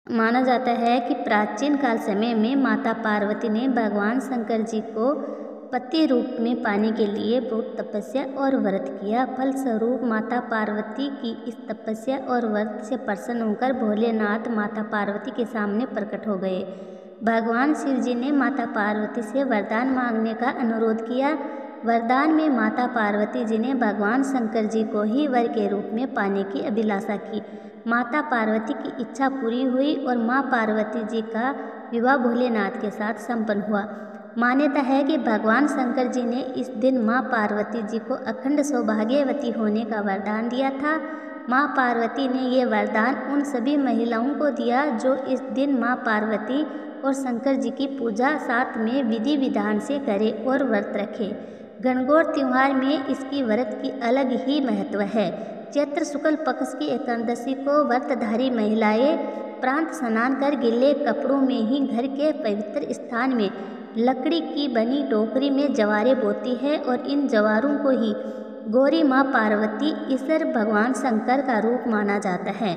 माना जाता है कि प्राचीन काल समय में माता पार्वती ने भगवान शंकर जी को पति रूप में पाने के लिए बहुत तपस्या और व्रत किया। फलस्वरूप माता पार्वती की इस तपस्या और व्रत से प्रसन्न होकर भोलेनाथ माता पार्वती के सामने प्रकट हो गए। भगवान शिव जी ने माता पार्वती से वरदान मांगने का अनुरोध किया। वरदान में माता पार्वती जी ने भगवान शंकर जी को ही वर के रूप में पाने की अभिलाषा की। माता पार्वती की इच्छा पूरी हुई और माँ पार्वती जी का विवाह भोलेनाथ के साथ संपन्न हुआ। मान्यता है कि भगवान शंकर जी ने इस दिन माँ पार्वती जी को अखंड सौभाग्यवती होने का वरदान दिया था। माँ पार्वती ने ये वरदान उन सभी महिलाओं को दिया जो इस दिन माँ पार्वती और शंकर जी की पूजा साथ में विधि विधान से करें और व्रत रखें। गणगौर त्यौहार में इसकी व्रत की अलग ही महत्व है। चैत्र शुक्ल पक्ष की एकादशी को व्रतधारी महिलाएं प्रातः स्नान कर गीले कपड़ों में ही घर के पवित्र स्थान में लकड़ी की बनी टोकरी में जवारे बोती है और इन जवारों को ही गौरी माँ पार्वती ईश्वर भगवान शंकर का रूप माना जाता है।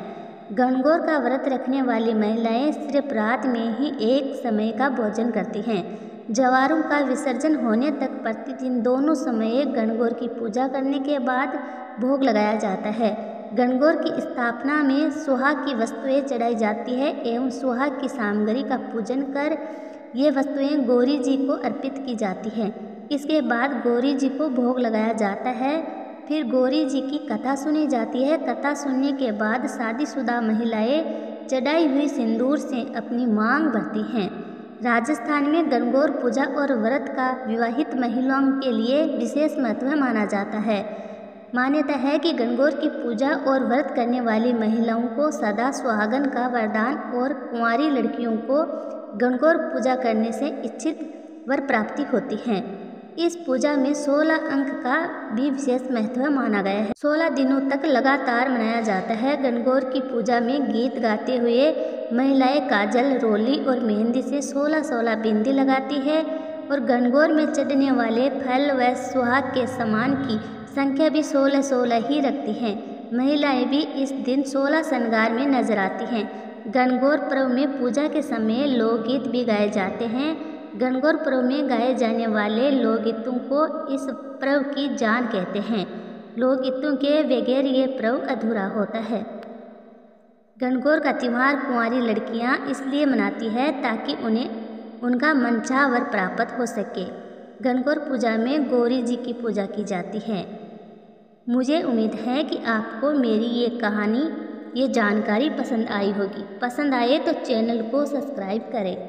गणगौर का व्रत रखने वाली महिलाएं सिर्फ रात में ही एक समय का भोजन करती हैं। जवारों का विसर्जन होने तक प्रतिदिन दोनों समय गणगौर की पूजा करने के बाद भोग लगाया जाता है। गणगौर की स्थापना में सुहाग की वस्तुएं चढ़ाई जाती है एवं सुहाग की सामग्री का पूजन कर ये वस्तुएं गौरी जी को अर्पित की जाती हैं। इसके बाद गौरी जी को भोग लगाया जाता है। फिर गौरी जी की कथा सुनी जाती है। कथा सुनने के बाद शादीशुदा महिलाएं चढ़ाई हुई सिंदूर से अपनी मांग भरती हैं। राजस्थान में गणगौर पूजा और व्रत का विवाहित महिलाओं के लिए विशेष महत्व माना जाता है। मान्यता है कि गणगौर की पूजा और व्रत करने वाली महिलाओं को सदा सुहागन का वरदान और कुंवारी लड़कियों को गणगौर पूजा करने से इच्छित वर प्राप्ति होती है। इस पूजा में 16 अंक का भी विशेष महत्व माना गया है। 16 दिनों तक लगातार मनाया जाता है। गणगौर की पूजा में गीत गाते हुए महिलाएं काजल, रोली और मेहंदी से 16 बिंदी लगाती है और गणगौर में चढ़ने वाले फल व सुहाग के सामान की संख्या भी 16 ही रखती हैं। महिलाएं भी इस दिन 16 श्रृंगार में नजर आती हैं। गणगौर पर्व में पूजा के समय लोकगीत भी गाए जाते हैं। गणगौर पर्व में गाए जाने वाले लोकगीतों को इस पर्व की जान कहते हैं। लोकगीतों के बगैर ये पर्व अधूरा होता है। गणगौर का त्यौहार कुंवारी लड़कियां इसलिए मनाती है ताकि उन्हें उनका मनचाहा वर प्राप्त हो सके। गणगौर पूजा में गौरी जी की पूजा की जाती है। मुझे उम्मीद है कि आपको मेरी ये कहानी, ये जानकारी पसंद आई होगी। पसंद आए तो चैनल को सब्सक्राइब करें।